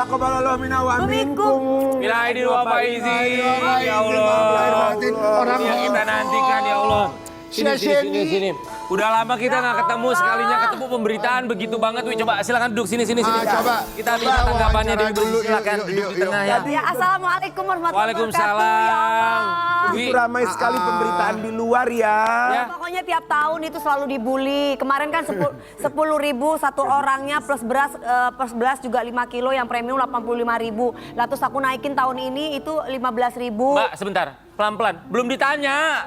Taqabbalallahu minna wa minkum. Bila aidin wa faizin. Ya Allah. Orang yang kita nantikan ya Allah. Sini. Udah lama kita nggak ketemu, sekalinya ketemu pemberitaan begitu banget. Wih, coba silakan duduk sini. Coba. Kita minta tanggapannya dulu. Silakan Yuk, duduk di tengah ya. Ya, assalamualaikum warahmatullahi wabarakatuh. Waalaikumsalam. Begitu ramai sekali pemberitaan di luar ya. Ya. Pokoknya tiap tahun itu selalu dibully. Kemarin kan 10.000 satu orangnya plus beras juga 5 kilo yang premium 85.000. Lah terus aku naikin tahun ini itu 15.000. Mbak, sebentar. Pelan-pelan. Belum ditanya.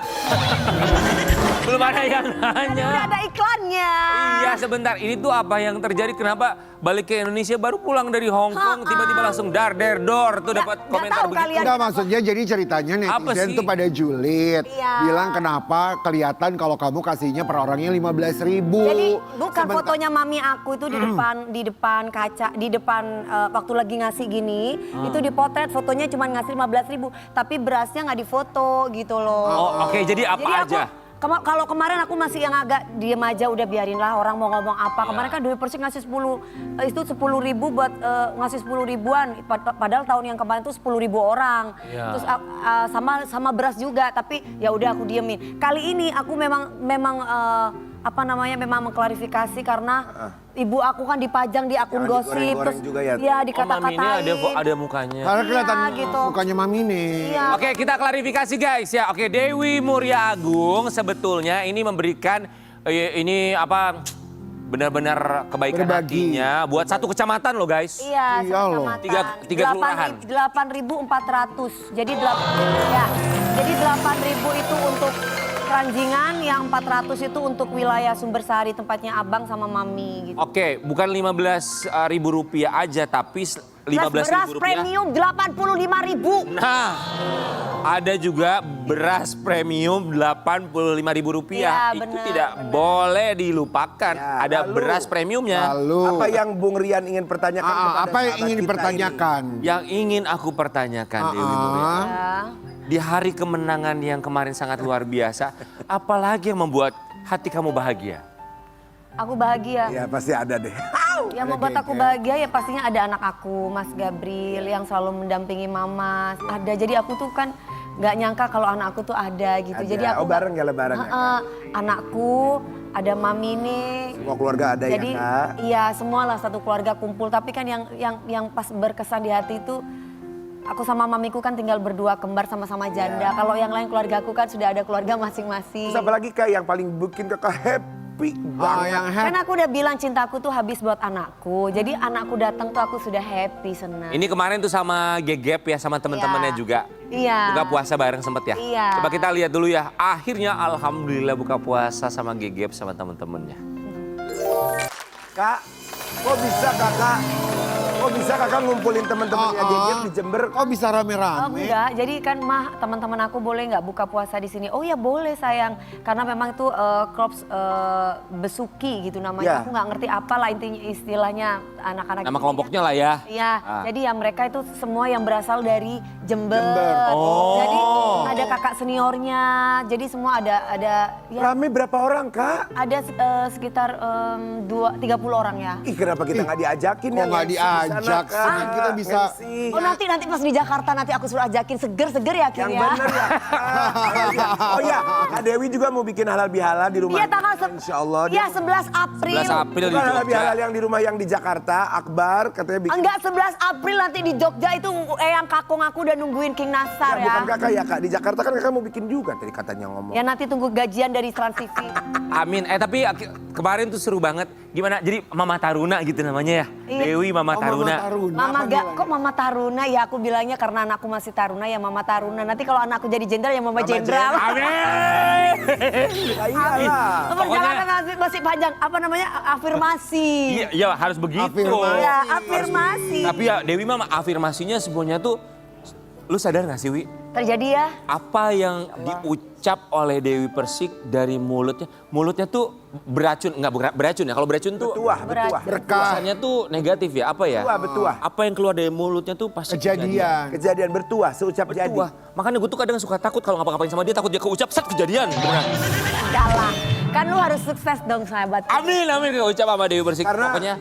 Belum ada yang nanya. Udah ada iklannya. Iya, sebentar. Ini tuh apa yang terjadi? Kenapa balik ke Indonesia baru pulang dari Hong Kong tiba-tiba langsung dar tuh dapat komentar tahu begitu. kalian. Enggak, maksudnya jadi ceritanya Apa netizen sih? tuh pada julid. Iya. Bilang kenapa kelihatan kalau kamu kasihnya per orangnya 15.000. Jadi bukan fotonya mami aku itu di depan kaca, di depan waktu lagi ngasih gini, itu dipotret fotonya cuma ngasih 15.000, tapi berasnya nggak difoto gitu loh. Oh, oke. Jadi apa Jadi aja? kalau kemarin aku masih yang agak diem aja, udah biarin lah orang mau ngomong apa. Kemarin kan Dewi Persik ngasih 10.000 buat ngasih 10 ribuan. Padahal tahun yang kemarin tuh 10.000 orang. Iya. Terus sama beras juga, tapi ya udah aku diemin. Kali ini aku memang memang mengklarifikasi karena ibu aku kan dipajang di akun Jangan gosip. digoreng-goreng juga ya. Ya Oh, Mami dikata-katain. ini ada mukanya. Karena kelihatan gitu. mukanya mami nih. Iya. Oke, kita klarifikasi guys ya. Oke, Dewi Muria Agung sebetulnya ini memberikan benar-benar kebaikan Berbagi. hatinya buat satu kecamatan loh guys. Iya, Iya loh. Tiga kelurahan. 8.400. Jadi 8.000 itu untuk Ranjingan, yang 400 itu untuk wilayah Sumbersari tempatnya abang sama mami gitu. Oke, bukan 15.000 rupiah aja, tapi Plus 15.000 beras rupiah. premium 85.000. Nah, ada juga beras premium 85.000 rupiah. Iya, Itu benar, tidak benar. boleh dilupakan. Ya, Ada lalu- beras premiumnya. Lalu Apa yang Bung Rian ingin pertanyakan kepada apa yang sahabat ingin kita dipertanyakan? Yang ingin aku pertanyakan, Dewi Muria. Ya. Di hari kemenangan yang kemarin sangat luar biasa, apalagi yang membuat hati kamu bahagia? Aku bahagia. Ya pasti ada deh. Yang membuat aku bahagia ya pastinya ada anak aku, Mas Gabriel, yang selalu mendampingi mama. Ada, jadi aku tuh kan nggak nyangka kalau anak aku tuh ada gitu. Ada. Jadi aku Oh, bareng ya lebaran ya, Kak? Anakku, ada mami nih. Semua keluarga ada Jadi ya Kak? iya, semualah satu keluarga kumpul. Tapi kan yang pas berkesan di hati itu aku sama mamiku kan tinggal berdua kembar sama-sama janda. Kalau yang lain keluarga aku kan sudah ada keluarga masing-masing. Terus apalagi Kak yang paling bikin Kakak happy banget? yang Kan aku udah bilang cintaku tuh habis buat anakku. Jadi anakku datang tuh aku sudah happy, senang. Ini kemarin tuh sama Gegep ya, sama teman-temannya Iya. juga. Iya. Buka puasa bareng sempet ya? Iya. Coba kita lihat dulu ya. Akhirnya alhamdulillah buka puasa sama Gegep sama teman-temannya. Kak, kok bisa Kakak? Kok bisa Kakak ngumpulin teman-temannya Gegep di Jember? Kok bisa Oh, rame-rame? enggak, jadi kan mah teman-teman aku boleh nggak buka puasa di sini? Oh ya boleh sayang, karena memang itu Krops Besuki gitu namanya. Ya. Aku nggak ngerti apa lah intinya istilahnya anak-anak. Nama di sini kelompoknya kan. lah ya. Iya, Ah. jadi ya mereka itu semua yang berasal dari Jember. Oh. Jadi ada kakak seniornya, jadi semua ada ya Rame berapa orang Kak? ada sekitar 30 orang ya. Ih kenapa kita nggak diajakin Kok yang nggak MC di sana, diajak Kak? sih? Kita bisa- MC. Oh nanti pas di Jakarta nanti aku suruh ajakin seger-seger ya King Yang ya. bener ya. Oh iya, Kak Dewi juga mau bikin halal bihalal di rumah. Iya tanggal Insya Allah. Iya 11 April. 11 April di Bukan halal Jogja. bihalal yang di rumah yang di Jakarta, Akbar katanya bikin. Enggak 11 April nanti di Jogja itu yang kakung aku udah nungguin King Nasar Bukan ya. Kakak ya Kak, di Jakarta kan Kakak mau bikin juga tadi katanya ngomong. Ya nanti tunggu gajian dari Trans TV. Amin. Tapi kemarin tuh seru banget. Gimana? Jadi Mama Taruna gitu namanya ya? Iya. Dewi Mama Oh, Taruna. Mama apa gak, bilangnya? kok Mama Taruna ya aku bilangnya karena anakku masih Taruna ya Mama Taruna. Nanti kalau anakku jadi jenderal ya Mama Mama Jenderal. Amin. Ya iyalah. Perjalanan masih panjang, apa namanya, afirmasi. Iya, iya harus begitu. Afirmasi. Ya, afirmasi. Tapi ya Dewi Mama afirmasinya semuanya tuh, lu sadar gak sih Wi? Terjadi ya. Apa yang diucap oleh Dewi Persik dari mulutnya? Mulutnya tuh beracun, enggak beracun ya. Kalau beracun tuh Betuah, betuah. Berkah. kesannya tuh negatif ya, apa ya? Betuah, betuah. Apa yang keluar dari mulutnya tuh pasti Kejadian. Kejadian bertuah, seucap jadi. Betuah. Makanya gue tuh kadang suka takut kalau ngapa-ngapain sama dia, takut dia keucap, set kejadian. Beneran. Enggak lah. Kan lu harus sukses dong sahabat. Amin, amin. Ucap sama Dewi Persik. Karena Pokoknya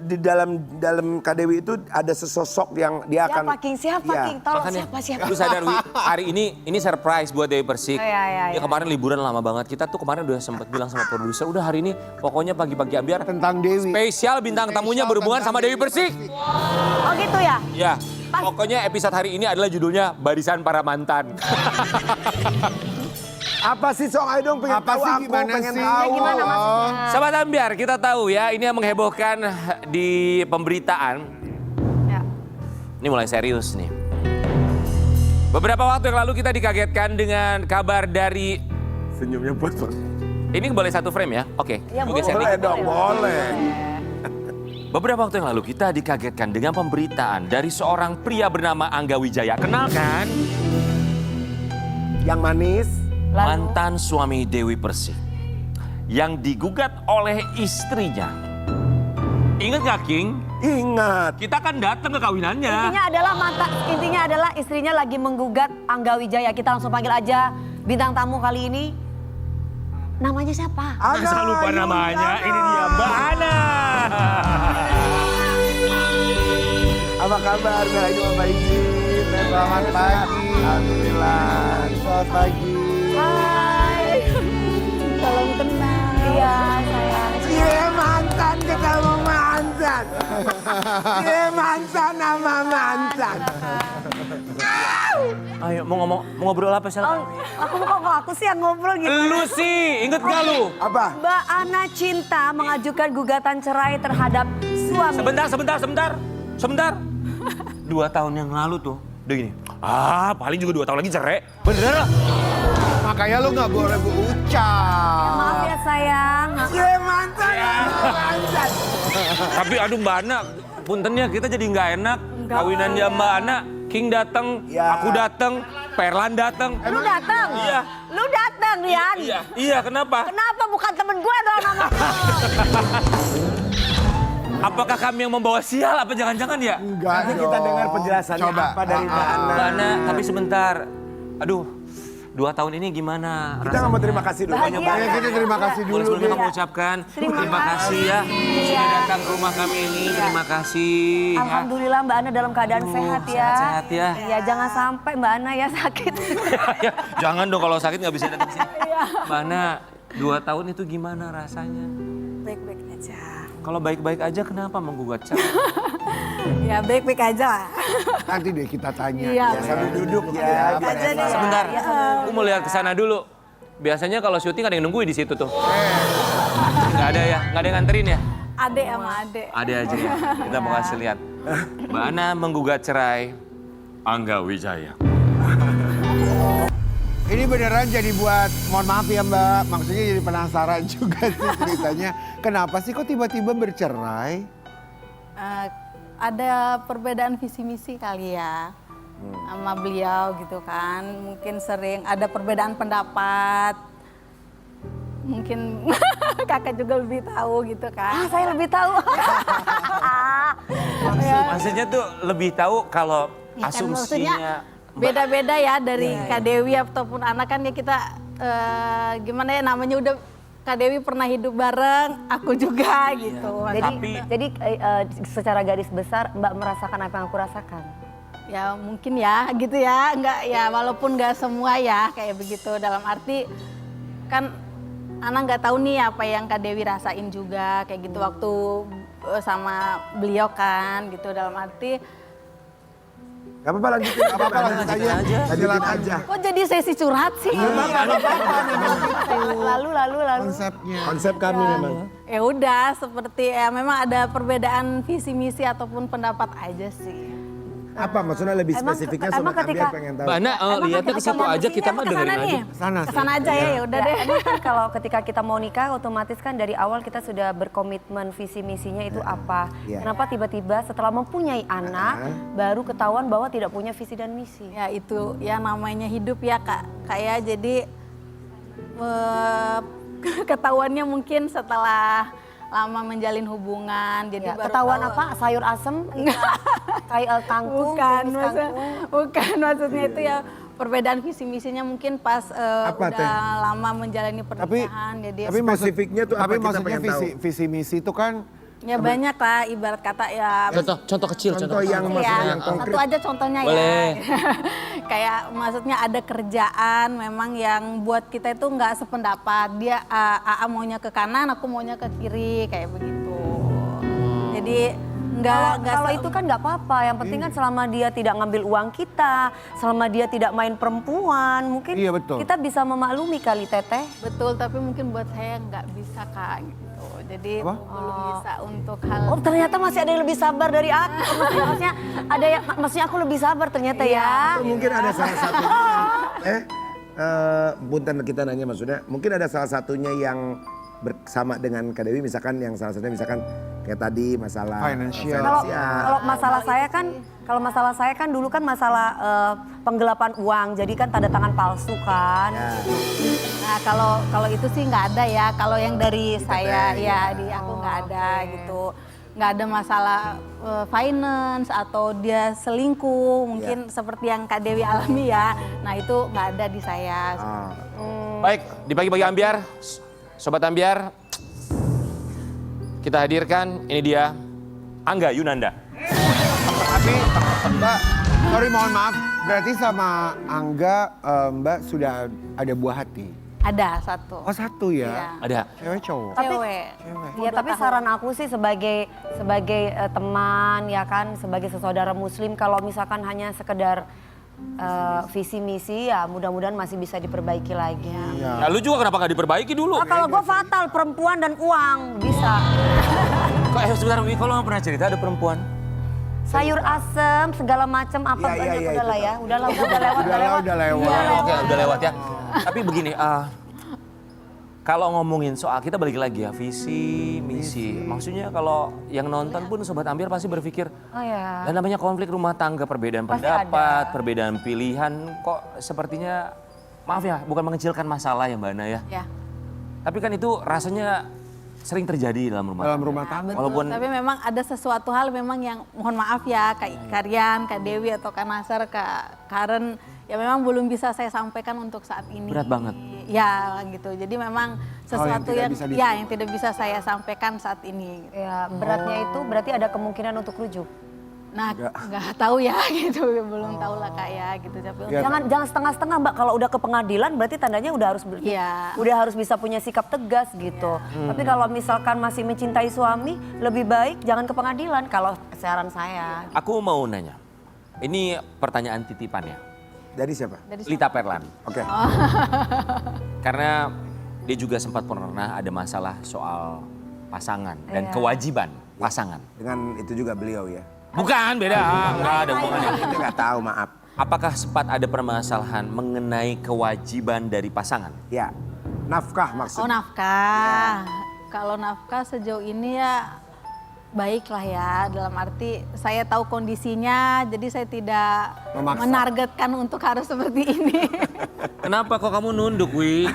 di dalam Kak Dewi itu ada sesosok yang dia akan. Siapa King? Tolong makanya siapa? lu sadar Wi, hari ini surprise buat Dewi Persik. Iya. Ya kemarin liburan lama banget. Kita tuh kemarin udah sempat bilang sama produser, udah hari ini pokoknya pagi-pagi biar Tentang Dewi. spesial bintang tamunya berhubungan sama Dewi Persik. Oh gitu ya? Ya, pokoknya episode hari ini adalah judulnya Barisan Para Mantan. Apa sih Song? Ayo dong pengen Apa tahu sih, aku, gimana pengen sih? tahu. Gimana maksudnya? Sobat Ambiar, kita tahu ya, ini yang menghebohkan di pemberitaan. Ya. Ini mulai serius nih. Beberapa waktu yang lalu kita dikagetkan dengan kabar dari... Senyumnya buat Ini boleh satu frame ya? Oke. Ya, Lu geser boleh dikit. dong, boleh. Beberapa waktu yang lalu kita dikagetkan dengan pemberitaan dari seorang pria bernama Angga Wijaya. Kenal kan? Yang manis. Lalu? Mantan suami Dewi Persik. Yang digugat oleh istrinya. Ingat gak King? Ingat. Kita kan datang ke kawinannya. Intinya adalah istrinya lagi menggugat Angga Wijaya. Kita langsung panggil aja bintang tamu kali ini. Namanya siapa? Masa lupa namanya? Ini dia Mbak Ana. Apa kabar? Nah, ini Bapak izin. Selamat pagi. Alhamdulillah. Selamat pagi. Hai. Salam kenal. Iya, sayang. Cie mantan ketemu mantan. Cie mantan sama mantan. Ayo mau ngobrol apa sih? Aku sih yang ngobrol gitu. Lu sih, inget gak lu? Apa? Mbak Ana Cinta mengajukan gugatan cerai terhadap suami. Sebentar. 2 tahun yang lalu tuh, udah gini. Paling juga 2 tahun lagi cerai. Bener lah. Makanya lu nggak boleh berucap. Maaf ya sayang. Cie mantan sama mantan. Tapi aduh Mbak Ana, puntennya kita jadi nggak enak. Kawinannya Mbak Ana, King datang, Ya. aku datang, Perlan datang. Lu datang? Iya. Lu datang, Rian? Iya, kenapa? Kenapa bukan temen gue dong nama Apakah kami yang membawa sial? Apa jangan-jangan ya? Enggak Nanti kita dengar penjelasannya Coba. apa dari Mbak Ana. Mbak Ana, tapi sebentar. Aduh, 2 tahun ini gimana? Kita nggak mau terima kasih dulu. Bahagia. Ya, kita terima kasih dulu. Boleh sebelumnya deh. kamu ucapkan Terima terima kasih ya Iya. sudah datang ke rumah kami ini. Terima kasih. ya. Alhamdulillah Mbak Ana dalam keadaan sehat ya. Sehat-sehat ya. Iya, jangan sampai Mbak Ana ya sakit. Ya, jangan dong kalau sakit nggak bisa datang ke sini. Mbak Ana, 2 tahun itu gimana rasanya? Baik-baik aja. Kalau baik-baik aja kenapa menggugat cerai? Ya baik-baik aja lah. Nanti deh kita tanya. Iya. Ya, sambil duduk ya. Baik-baik aja deh. Sebentar, Ya. aku mau lihat ke sana dulu. Biasanya kalau syuting ada yang nungguin di situ tuh. Nggak ada ya? Nggak ada yang nganterin ya? Adek sama adek. Ada aja ya. Kita mau kasih lihat. Mbak Ana menggugat cerai Angga Wijaya. Ini beneran jadi buat, mohon maaf ya Mbak, maksudnya jadi penasaran juga sih ceritanya. Kenapa sih kok tiba-tiba bercerai? Ada perbedaan visi misi kali ya sama beliau gitu kan. Mungkin sering ada perbedaan pendapat. Mungkin kakak juga lebih tahu gitu kan. Saya lebih tahu. Maksudnya tuh lebih tahu kalau Ya kan, asumsinya maksudnya beda-beda ya dari Kak Dewi ataupun anak kan ya kita gimana ya namanya udah Kak Dewi pernah hidup bareng, aku juga gitu. Jadi secara garis besar Mbak merasakan apa yang aku rasakan. Ya mungkin ya gitu ya, enggak ya walaupun nggak semua ya kayak begitu dalam arti kan Ana nggak tahu nih apa yang Kak Dewi rasain juga kayak gitu waktu sama beliau kan gitu dalam arti. Gak apa-apa lanjutin. Gak apa-apa lanjutin aja. Lanjutin aja. Kok jadi sesi curhat sih? Lalu. Konsepnya. Konsep kami memang. Ya udah seperti ya memang ada perbedaan visi misi ataupun pendapat aja sih. Apa maksudnya lebih spesifiknya emang Sobat ketika- Ambiar pengen tahu. Mbak Ana lihatnya ke situ aja, kita mah dengerin aja. Kesana aja ya, ya udah deh. Emang kan kalau ketika kita mau nikah otomatis kan dari awal kita sudah berkomitmen visi misinya itu apa. Iya. Kenapa tiba-tiba setelah mempunyai anak baru ketahuan bahwa tidak punya visi dan misi. Ya itu ya namanya hidup ya Kak. Kayak jadi ketahuannya mungkin setelah lama menjalin hubungan. Jadi Ya, baru ketahuan tahu. apa? Sayur asem? Kayak kangkung? Bukan, tumis kangkung. bukan maksudnya itu ya perbedaan visi misinya mungkin pas Apa udah teh? lama menjalani pernikahan. Jadi Spesifiknya tuh apa tapi kita maksudnya pengen tahu. visi misi itu kan ya banyak lah, ibarat kata ya. Contoh kecil, Contoh yang Iya, maksudnya yang satu konkret. aja contohnya Boleh. ya. Kayak maksudnya ada kerjaan memang yang buat kita itu nggak sependapat. Dia AA maunya ke kanan, aku maunya ke kiri kayak begitu. Jadi nggak Kalau itu kan nggak apa-apa, yang penting kan selama dia tidak ngambil uang kita, selama dia tidak main perempuan, mungkin Iya, betul. kita bisa memaklumi kali Teteh. betul, tapi mungkin buat saya nggak bisa Kak gitu. Jadi Apa? belum bisa untuk hal. Oh ternyata masih ada yang lebih sabar dari aku. Maksudnya ada yang, maksudnya aku lebih sabar ternyata ya. Atau mungkin ada salah satunya punten kita nanya maksudnya, mungkin ada salah satunya yang bersama dengan Kak Dewi, misalkan yang salah satunya misalkan kayak tadi masalah Financial. Kalau masalah saya kan dulu kan masalah penggelapan uang, jadi kan tanda tangan palsu kan. Ya. Nah kalau itu sih nggak ada ya. Kalau yang dari saya ya di aku nggak ada gitu. Nggak ada masalah finance atau dia selingkuh mungkin seperti yang Kak Dewi alami ya. Nah itu nggak ada di saya. Ah. Baik, di pagi-pagi Ambiar, Sobat Ambiar, kita hadirkan, ini dia, Angga Yunanda. tapi Mbak, sorry mohon maaf, berarti sama Angga Mbak sudah ada buah hati. Ada satu. Oh satu ya? Iya. Ada. Cewek cowok? Cewek. Ya tapi saran aku sih sebagai teman ya kan, sebagai sesaudara muslim, kalau misalkan hanya sekedar visi misi ya mudah-mudahan masih bisa diperbaiki lagi. Nah, lu juga kenapa gak diperbaiki dulu? Oh, kalau gue fatal perempuan dan uang bisa. Kok sebentar, Wi, kalau nggak pernah cerita ada perempuan? Sayur asem segala macam apa Iya, banyak iya, udahlah itu ya. Udahlah udah lewat. Udah lewat. Oke, udah lewat ya. Tapi begini, kalau ngomongin soal, kita balik lagi ya, visi, misi. Maksudnya kalau yang nonton pun Sobat Ambiar pasti berpikir, Oh ya. dan namanya konflik rumah tangga, perbedaan Pasti pendapat, ada. perbedaan pilihan, kok sepertinya, maaf ya, bukan mengecilkan masalah ya Mbak Ana ya. Ya. Tapi kan itu rasanya sering terjadi dalam rumah Dalam tangga. rumah tangga. Betul, Walaupun tapi memang ada sesuatu hal memang yang mohon maaf ya Kak Karyan, Kak Dewi atau Kak Nasar, Kak Karen ya memang belum bisa saya sampaikan untuk saat ini. Berat banget. Ya gitu. Jadi memang sesuatu tidak yang bisa yang tidak bisa saya sampaikan saat ini. Ya, beratnya itu berarti ada kemungkinan untuk rujuk. Nah, nggak tahu ya gitu, belum tahu lah Kak ya gitu. Tapi Ya. Jangan setengah-setengah Mbak, kalau udah ke pengadilan berarti tandanya udah harus Iya. udah harus bisa punya sikap tegas gitu. Tapi kalau misalkan masih mencintai suami, lebih baik jangan ke pengadilan kalau saran saya. aku mau nanya, ini pertanyaan titipan ya, Dari siapa? Lita Perlan. Oke. Karena dia juga sempat pernah ada masalah soal pasangan dan Iya. kewajiban pasangan. Dengan itu juga beliau ya. Bukan, beda, nggak ada hubungannya. Kita nggak tahu, maaf. Apakah sempat ada permasalahan mengenai kewajiban dari pasangan? Ya, nafkah Oh maksudnya. nafkah. Kalau nafkah sejauh ini ya baiklah ya, dalam arti saya tahu kondisinya, jadi saya tidak Memaksa. menargetkan untuk harus seperti ini. Kenapa kok kamu nunduk, Wi?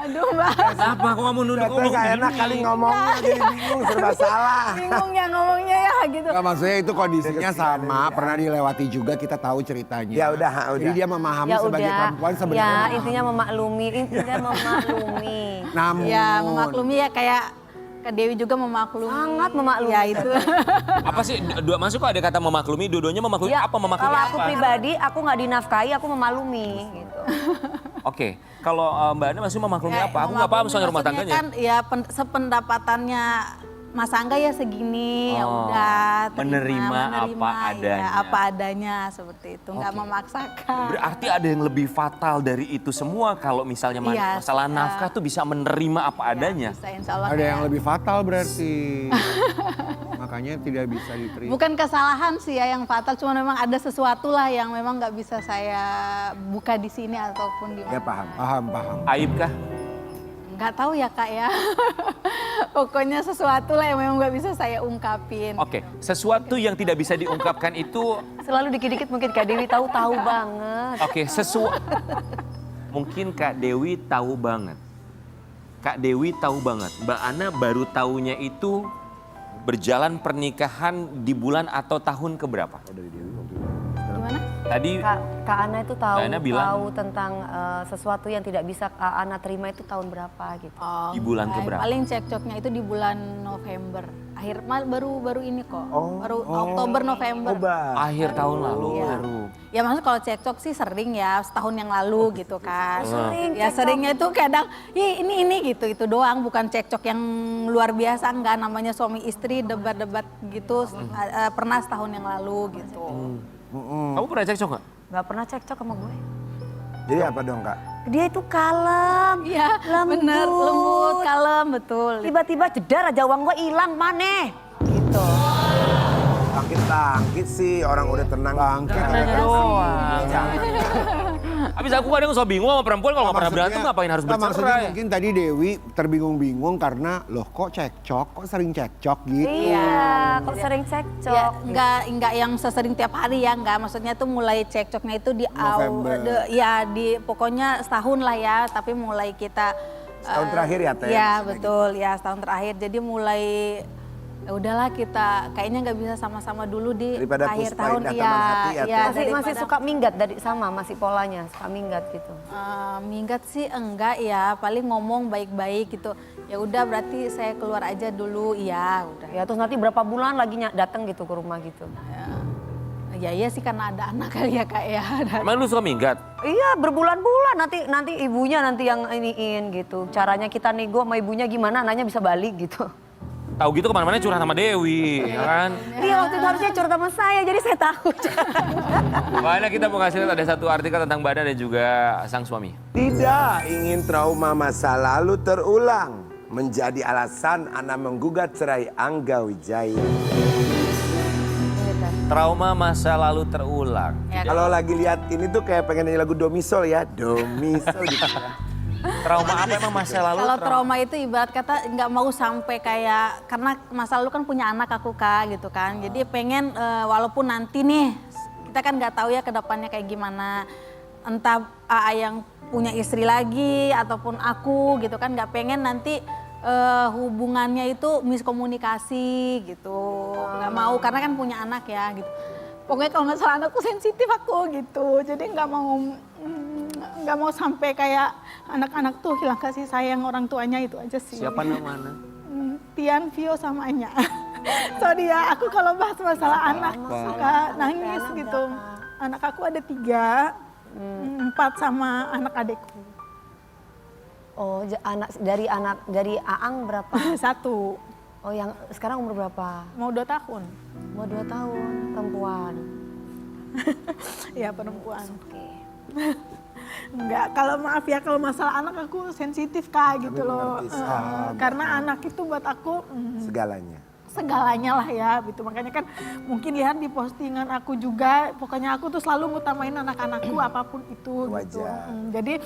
Aduh mbak, Kenapa kok kamu nunduk? Teteh nggak enak kali ngomongnya, jadi bingung, serba salah. bingung ya ngomongnya ya gitu. Nggak, maksudnya itu kondisinya sama, pernah dilewati juga, kita tahu ceritanya. Ya udah, Jadi udah. dia memahami Ya sebagai udah, perempuan sebenarnya. ya memahami. intinya memaklumi. Namun. Ya memaklumi ya kayak Kak Dewi juga memaklumi. Sangat memaklumi. Ya itu. Apa sih, masuk kok ada kata memaklumi, dua-duanya memaklumi, Ya, apa memaklumi kalau apa? aku pribadi, aku nggak dinafkahi, aku memaklumi gitu. Oke, kalau Mbak Ana maksudnya memaklumi Ya, apa? Aku nggak paham soal rumah maksudnya tangganya. Kan ya sependapatannya Mas Angga ya segini, ya Oh, udah menerima apa ya, adanya. apa adanya seperti itu, nggak memaksakan. Berarti ada yang lebih fatal dari itu semua kalau misalnya Iya, masalah nafkah tuh bisa menerima apa adanya. Bisa, insya Allah Ada ya. yang lebih fatal berarti. Makanya tidak bisa diterima. Bukan kesalahan sih ya yang fatal, cuma memang ada sesuatu lah yang memang nggak bisa saya buka di sini ataupun di Ya paham. Paham. Aib kah? Nggak tahu ya Kak ya. Pokoknya sesuatu lah yang memang nggak bisa saya ungkapin. Oke, sesuatu yang tidak bisa diungkapkan itu, Selalu dikit-dikit mungkin Kak Dewi tahu banget. oke, mungkin Kak Dewi tahu banget. Kak Dewi tahu banget. Mbak Ana baru tahunya itu berjalan pernikahan di bulan atau tahun keberapa? Gimana? Tadi Kak Ana itu tahu Kak Ana bilang- tahu tentang sesuatu yang tidak bisa Kak Ana terima itu tahun berapa gitu. Oh, Di bulan enggak. keberapa? Paling cekcoknya itu di bulan November. Baru ini kok. Baru Oktober November. akhir tahun lalu Iya. baru. Ya maksudnya kalau cekcok sih sering ya, setahun yang lalu gitu kan. Sering Ya cekcok. seringnya itu kadang, ini gitu, itu doang. Bukan cekcok yang luar biasa, enggak, namanya suami istri debat-debat gitu. Pernah setahun yang lalu gitu. Kamu pernah cekcok nggak? Nggak pernah cekcok sama gue. Jadi apa dong Kak? Dia itu kalem, Iya, bener, lembut, kalem, betul. Tiba-tiba jedar aja uang gue hilang maneh. Gitu. Bangkit sih, orang udah tenang. Bangkit. Doang. Habis aku kadang suka bingung sama perempuan kalau nggak pernah berantem ngapain harus Maksudnya bercerai. mungkin tadi Dewi terbingung-bingung karena loh kok cekcok, kok sering cekcok gitu. Iya, kok sering cekcok. Ya, enggak yang sesering tiap hari ya, enggak. Maksudnya tuh mulai cekcoknya itu di November. pokoknya setahun lah ya, tapi mulai kita Setahun terakhir ya, Teh? Iya, betul. Ya, setahun terakhir. Jadi mulai ya udahlah kita kayaknya nggak bisa sama-sama dulu di Daripada akhir Puspa tahun. Indah Iya, Taman Hati ya, iya, Teh? masih daripada- suka minggat masih polanya, suka minggat gitu. minggat sih enggak ya, paling ngomong baik-baik gitu. Ya udah berarti saya keluar aja dulu. Iya, udah. Ya terus nanti berapa bulan lagi datang gitu ke rumah gitu. Ya iya sih karena ada anak kali ya Kak ya. Emang lu suka minggat? Iya berbulan-bulan nanti ibunya nanti yang iniin gitu. Caranya kita nego sama ibunya gimana anaknya bisa balik gitu. Tahu gitu kemana-mana curhat sama Dewi, ya kan? Dia waktu itu harusnya curhat sama saya jadi saya tahu. Makanya kita mau kasih lihat ada satu artikel tentang Bada dan juga sang suami. Tidak ingin trauma masa lalu terulang menjadi alasan Ana menggugat cerai Angga Wijaya. Trauma masa lalu terulang. Ya, Kalau lagi lihat ini tuh kayak pengen nyanyi lagu Domisol ya, Domisol gitu kan. Trauma apa emang masa lalu? Kalau trauma itu ibarat kata nggak mau sampai kayak karena masa lalu kan punya anak aku Kak gitu kan. Jadi pengen walaupun nanti nih kita kan nggak tahu ya kedepannya kayak gimana. Entah AA yang punya istri lagi ataupun aku gitu kan, nggak pengen nanti hubungannya itu miskomunikasi gitu. Nggak mau karena kan punya anak ya gitu. Pokoknya kalau nggak salah anakku sensitif aku gitu. Jadi nggak mau sampai kayak anak-anak tuh hilang kasih sayang orang tuanya, itu aja sih. Siapa namanya? Tian, Vio sama Anya. Sorry ya, aku kalau bahas masalah anak suka nangis gitu. Anak aku ada 3, 4 sama anak adekku. Oh dari Aang berapa? 1, Oh yang sekarang umur berapa? mau 2 tahun. Mau 2 tahun perempuan. Ya perempuan. Oke. Enggak, kalau maaf ya kalau masalah anak aku sensitif Kak gitu loh. Karena anak itu buat aku Segalanya. segalanya lah ya gitu. Makanya kan mungkin lihat di postingan aku juga, pokoknya aku tuh selalu ngutamain anak-anakku apapun itu gitu. Wajar. Jadi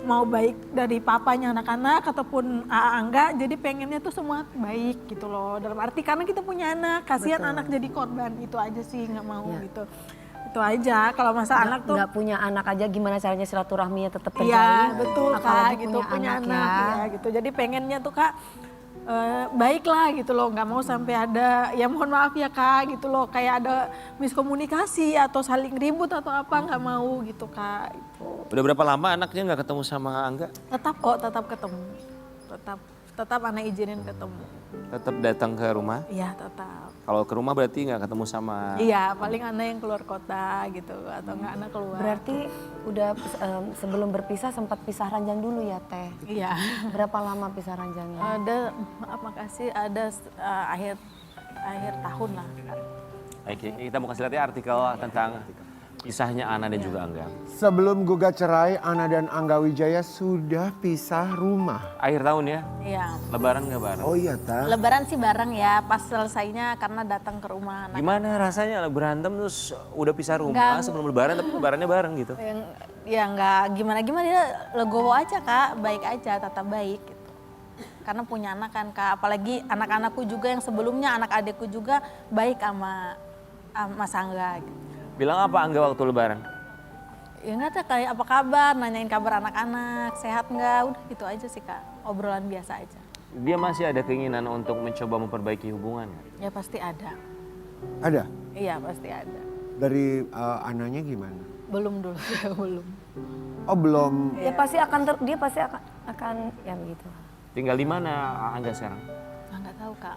mau baik dari papanya anak-anak ataupun Angga, jadi pengennya tuh semua baik gitu loh. Dalam arti karena kita punya anak, kasihan anak jadi korban, itu aja sih nggak mau gitu. Itu aja kalau masalah anak tuh. Nggak punya anak aja gimana caranya silaturahminya tetap terjalin. Iya betul Kak Apalagi gitu, punya anak ya. ya gitu. Jadi pengennya tuh Kak baiklah gitu loh, nggak mau sampai ada, ya mohon maaf ya Kak gitu loh, kayak ada miskomunikasi atau saling ribut atau apa, nggak mau gitu Kak. Gitu. Udah berapa lama anaknya nggak ketemu sama Angga? Tetap ketemu, tetap anak izinin ketemu. Tetap datang ke rumah? Iya tetap. Kalau ke rumah berarti nggak ketemu sama... Iya paling anak yang keluar kota gitu atau nggak anak keluar. Berarti udah sebelum berpisah sempat pisah ranjang dulu ya Teh? Iya. Berapa lama pisah ranjangnya? Ada, maaf makasih, ada akhir tahun lah. Baik, kita mau kasih lihat ya artikel tentang kisahnya Ana dan juga Angga. Sebelum gugat cerai, Ana dan Angga Wijaya sudah pisah rumah. Akhir tahun ya, Iya. lebaran nggak bareng? Oh iya Ta. Lebaran sih bareng ya, pas selesainya karena datang ke rumah anak. Gimana rasanya berantem terus udah pisah rumah Nggak. sebelum lebaran tapi lebarannya bareng gitu? Ya nggak gimana-gimana, dia legowo aja Kak, baik aja, tetap baik gitu. Karena punya anak kan Kak, apalagi anak-anakku juga yang sebelumnya, anak adikku juga baik sama Mas Angga gitu. Bilang apa Angga waktu lebaran? Ya nggak ada kayak apa kabar, nanyain kabar anak-anak, sehat nggak, udah gitu aja sih Kak, obrolan biasa aja. Dia masih ada keinginan untuk mencoba memperbaiki hubungan nggak? Ya pasti ada, Ada? iya pasti ada. Dari Ananya gimana? Belum dulu, belum. Oh belum. Dia pasti akan ya begitu. Tinggal di mana Angga sekarang? Nggak tahu Kak.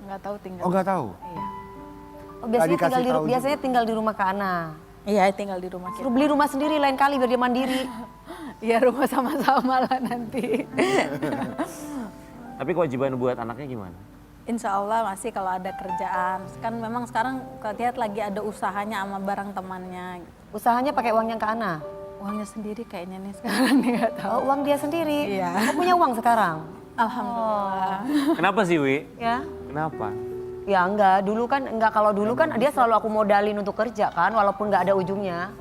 Nggak tahu tinggal. Oh nggak tahu. Iya. Oh, biasanya dikasih tinggal di tahu biasanya tinggal di rumah Kak Ana. Iya tinggal di rumah kita. Suruh beli rumah sendiri lain kali biar dia mandiri. Iya rumah sama-sama lah nanti. Tapi kewajiban buat anaknya gimana? Insya Allah masih kalau ada kerjaan. Kan memang sekarang lihat lagi ada usahanya sama barang temannya. Usahanya pakai uangnya Kak Ana. Uangnya sendiri kayaknya nih sekarang nih nggak tahu. Oh, uang dia sendiri. Iya. Oh, punya uang sekarang. Alhamdulillah. Kenapa sih Wi? Ya. Kenapa? Ya enggak kalau dulu kan dia selalu aku modalin untuk kerja kan walaupun nggak ada ujungnya.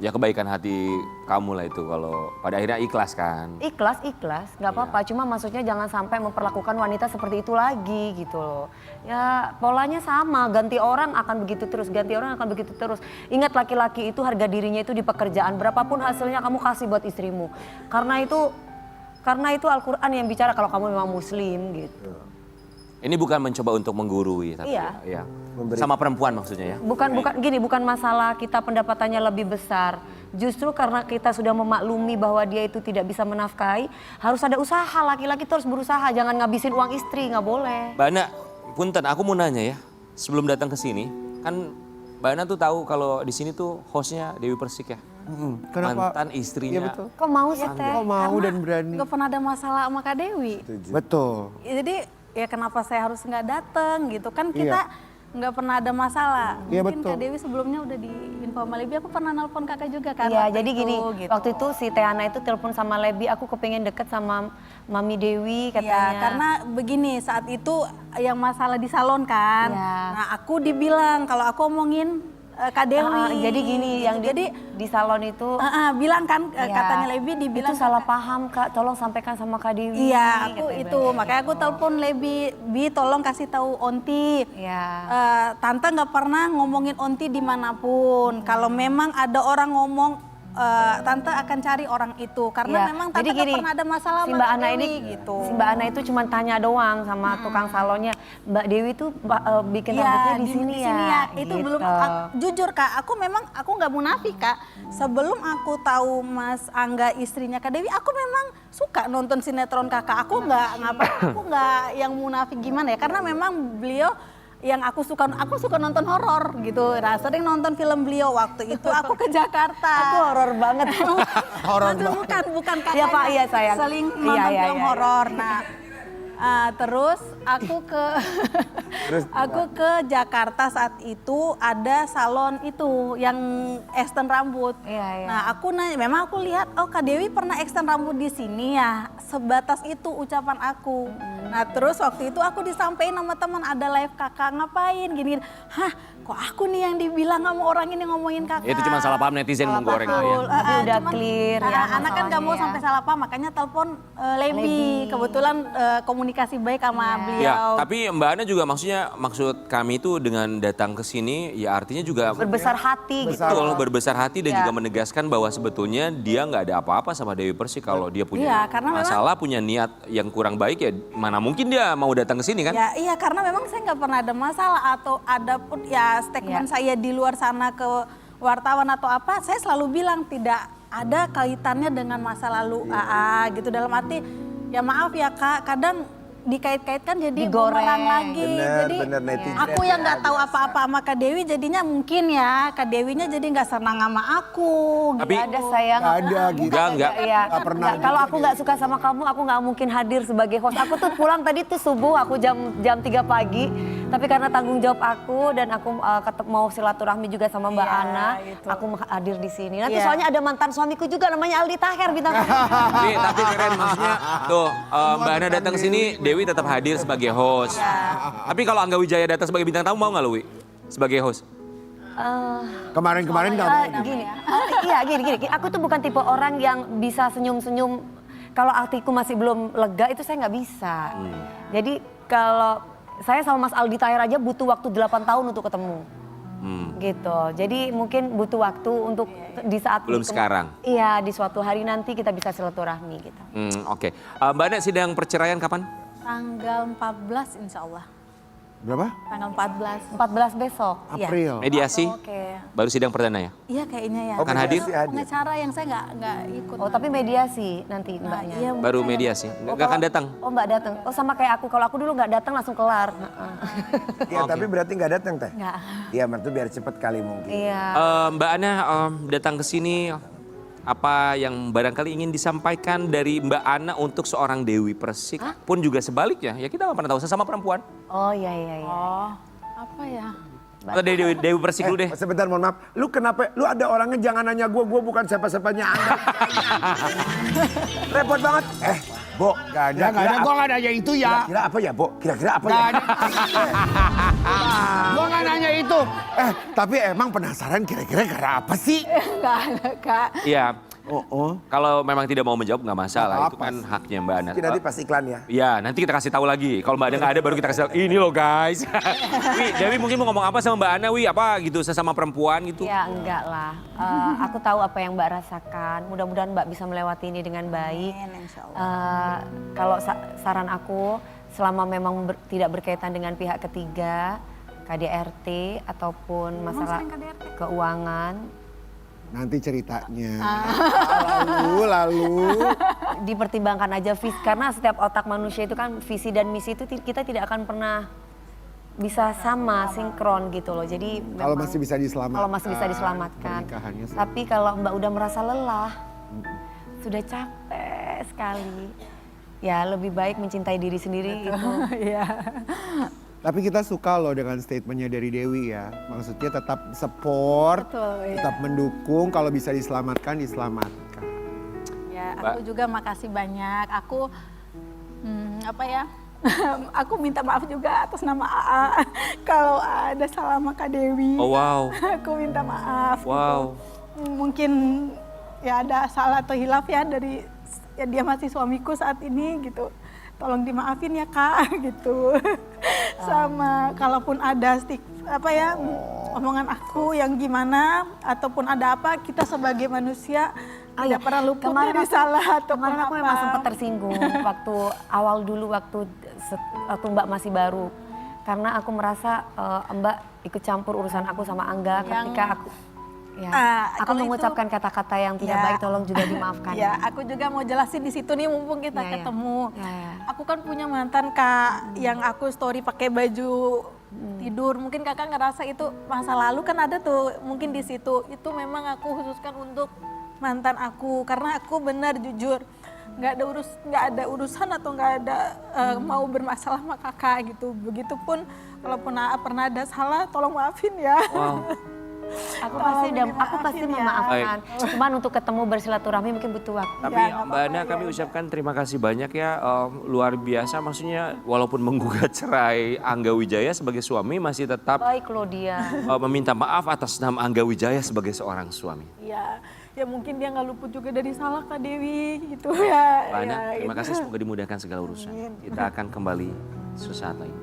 Ya kebaikan hati kamu lah itu kalau pada akhirnya ikhlas kan. Ikhlas, nggak apa-apa. Cuma maksudnya jangan sampai memperlakukan wanita seperti itu lagi gitu loh. Ya polanya sama, ganti orang akan begitu terus, ganti orang akan begitu terus. Ingat laki-laki itu harga dirinya itu di pekerjaan, berapapun hasilnya kamu kasih buat istrimu. Karena itu Al-Quran yang bicara kalau kamu memang muslim gitu. Ini bukan mencoba untuk menggurui tapi Iya. Sama perempuan maksudnya ya. Bukan masalah kita pendapatannya lebih besar. Justru karena kita sudah memaklumi bahwa dia itu tidak bisa menafkahi, harus ada usaha. Laki-laki terus berusaha, jangan ngabisin uang istri, nggak boleh. Mbak Ana, punten aku mau nanya ya. Sebelum datang ke sini, kan Mbak Ana tuh tahu kalau di sini tuh hostnya Dewi Persik ya. Kenapa? Mantan Iya istrinya. betul. Kok mau sih Teh? Kok mau dan berani? Nggak pernah ada masalah sama Kak Dewi. Betul. Jadi ya kenapa saya harus nggak datang gitu kan kita nggak pernah ada masalah. Iya, Mungkin betul. Kak Dewi sebelumnya udah di info sama Lebi, aku pernah nelpon kakak juga kan. Iya, waktu jadi itu, gini, gitu. waktu itu si Teana itu telepon sama Lebi, aku kepengen deket sama Mami Dewi Iya, katanya. karena begini saat itu yang masalah di salon kan. Iya. Nah aku dibilang kalau aku omongin Kak Dewi. Jadi gini, yang di salon itu bilang kan ya, katanya Lebi dibilang itu salah paham Kak, tolong sampaikan sama Kak Dewi. Iya, aku katanya itu Bang. makanya aku telepon Lebi, Bi tolong kasih tahu Onti. Iya. Tante nggak pernah ngomongin Onti dimanapun. Kalau memang ada orang ngomong, Tante akan cari orang itu karena Iya. memang Tante Jadi nggak gini, pernah ada masalah si sama Mbak Kak Ana Dewi ini gitu. Si Mbak Ana itu cuma tanya doang sama tukang salonnya. Mbak Dewi tuh bikin Iya, rambutnya di sini ya. Itu gitu. belum jujur Kak, aku nggak munafik Kak. Sebelum aku tahu Mas Angga istrinya Kak Dewi, aku memang suka nonton sinetron Kakak. Aku nggak yang munafik gimana ya, karena memang beliau yang aku suka nonton horor gitu. Nah, sering nonton film beliau waktu itu aku ke Jakarta. Aku horor banget. Horor Maksudnya bukan kakaknya. Iya, Pak, iya, sayang. Seling Iya, nonton iya, film iya. horor. Nah, terus aku ke Jakarta saat itu ada salon itu yang extend rambut. Iya, iya. Nah, aku nanya, memang aku lihat oh Kak Dewi pernah extend rambut di sini ya. Sebatas itu ucapan aku. Nah, terus waktu itu aku disampaikan sama teman ada live Kakak ngapain gini. Hah, kok aku nih yang dibilang sama orang ini ngomongin Kakak. Itu cuma salah paham netizen menggoreng lah ya. Betul. Tapi udah clear ya Anak kan gak mau masalahnya ya. sampai salah paham, makanya telepon Lebi. Kebetulan komunikasi baik sama beliau. Ya, tapi Mbak Ana juga maksud kami itu dengan datang ke sini ya artinya juga Berbesar hati gitu. betul berbesar hati dan Ya. juga menegaskan bahwa sebetulnya dia nggak ada apa-apa sama Dewi Persik kalau dia punya Iya, karena masalah, punya niat yang kurang baik ya mana mungkin dia mau datang ke sini kan? Ya iya karena memang saya nggak pernah ada masalah atau ada pun ya statement saya di luar sana ke wartawan atau apa, saya selalu bilang tidak ada kaitannya dengan masa lalu AA gitu, dalam arti ya maaf ya Kak, kadang dikait-kaitkan jadi Digoreng. bumerang lagi. Bener, Jadi bener, netizen aku yang ya, nggak tahu apa-apa sama Kak Dewi jadinya mungkin ya Kak Dewinya jadi nggak senang sama aku. Tapi- Ada sayang. Nggak ada gitu. Enggak. Iya. Nggak pernah Nggak, kalau aku nggak suka sama kamu, aku nggak mungkin hadir sebagai host. Aku tuh pulang tadi tuh subuh, aku jam 3 pagi. Tapi karena tanggung jawab aku dan aku mau silaturahmi juga sama Mbak Iya, Ana, gitu. aku hadir di sini. Nanti Iya. soalnya ada mantan suamiku juga namanya Aldi Taher bintang tamu. Tapi keren maksudnya tuh Mbak Ana datang ke sini Dewi tetap hadir sebagai host. Tapi kalau Angga Wijaya datang sebagai bintang tamu mau nggak lu Wi? Sebagai host? Kemarin-kemarin nggak mau. Gini. Aku tuh bukan tipe orang yang bisa senyum-senyum. Kalau hatiku masih belum lega itu saya nggak bisa. Jadi kalau saya sama Mas Aldi Taher aja butuh waktu 8 tahun untuk ketemu. Gitu. Jadi mungkin butuh waktu untuk di saat Belum sekarang. Iya, di suatu hari nanti kita bisa silaturahmi gitu. Oke. Mbak Ana sidang perceraian kapan? Tanggal 14 insya Allah. Berapa? Tanggal 14. 14 besok. Iya. April. Mediasi, Oke. baru sidang perdana ya? Iya kayaknya ya. Oh, Akan hadir? mediasi Pengacara yang saya nggak ikut. Oh tapi mediasi nanti mbaknya. Iya, Baru mediasi, nggak akan datang. Oh nggak datang. Oh sama kayak aku. Kalau aku dulu nggak datang langsung kelar. Iya, tapi berarti nggak datang teh? Nggak. Iya, itu biar cepet kali mungkin. Iya. Mbak Ana datang ke sini, apa yang barangkali ingin disampaikan dari Mbak Ana untuk seorang Dewi Persik pun juga sebaliknya, ya kita nggak pernah tahu sesama perempuan. Oh iya iya iya. Oh, apa ya? Atau Dewi Persik dulu deh. Sebentar, mohon maaf. Lu kenapa? Lu ada orangnya jangan nanya gue bukan siapa-siapanya Anda. Repot banget. Bo, Gak ada, gue gak nanya itu ya. Kira-kira apa ya, Bo? Kira-kira apa Gak ya? ada. Gue gak nanya itu. Tapi emang penasaran kira-kira karena apa sih? Nggak ada, Kak. Iya, Oh. kalau memang tidak mau menjawab nggak masalah, Nggak itu apa-apa. kan haknya Mbak Ana. Nanti pas iklan ya. Iya, nanti kita kasih tahu lagi. Kalau Mbak Ana nggak ada, baru kita kasih tahu. Ini loh guys. Wi, Dewi mungkin mau ngomong apa sama Mbak Ana, Wi? Apa gitu, sesama perempuan gitu? Ya enggak lah. Aku tahu apa yang Mbak rasakan. Mudah-mudahan Mbak bisa melewati ini dengan baik. Amin, insya Allah. Kalau saran aku, selama memang tidak berkaitan dengan pihak ketiga, KDRT ataupun masalah sering KDRT? keuangan, Nanti ceritanya. Lalu. dipertimbangkan aja visi. Karena setiap otak manusia itu kan visi dan misi itu kita tidak akan pernah bisa sama sinkron gitu loh. Jadi Kalau memang- masih bisa diselamatkan. Kalau masih bisa diselamatkan. Pernikahannya sih. Tapi kalau Mbak udah merasa lelah, sudah capek sekali, ya lebih baik mencintai diri sendiri itu. Iya. Tapi kita suka loh dengan statementnya dari Dewi ya. Maksudnya tetap support, Betul, iya. tetap mendukung. Kalau bisa diselamatkan, diselamatkan. Ya, aku juga makasih banyak. Aku apa ya? Aku minta maaf juga atas nama AA. Kalau ada salah sama Kak Dewi. Oh wow, Aku minta maaf. wow. Mungkin ya ada salah atau hilaf ya dari ya dia masih suamiku saat ini gitu. Tolong dimaafin ya Kak gitu. Sama kalaupun ada omongan aku yang gimana ataupun ada apa, kita sebagai manusia tidak pernah luput dari salah atau Kemarin aku memang sempat tersinggung waktu awal dulu waktu Mbak masih baru. Karena aku merasa Mbak ikut campur urusan aku sama Angga ketika aku aku kalau mengucapkan kata-kata yang tidak baik, tolong juga dimaafkan. Ya, aku juga mau jelasin di situ nih mumpung kita Ya, ya. ketemu. Ya, ya. Aku kan punya mantan Kak yang aku story pakai baju tidur. Mungkin Kakak ngerasa itu masa lalu kan ada tuh mungkin di situ. Itu memang aku khususkan untuk mantan aku karena aku benar jujur nggak ada urusan atau nggak ada mau bermasalah sama Kakak gitu. Begitupun kalaupun pernah ada salah tolong maafin ya. Wow. Aku pasti dimaafin ya. memaafkan. Cuman untuk ketemu bersilaturahmi mungkin butuh waktu. Tapi Mbak Ana kami ucapkan terima kasih banyak ya, luar biasa. Maksudnya walaupun menggugat cerai Angga Wijaya sebagai suami masih tetap Baik loh dia. meminta maaf atas nama Angga Wijaya sebagai seorang suami. Ya mungkin dia nggak luput juga dari salah Kak Dewi gitu ya. Mbak Ana, Ya, terima itu. kasih, semoga dimudahkan segala urusan. Kita akan kembali sesaat lagi.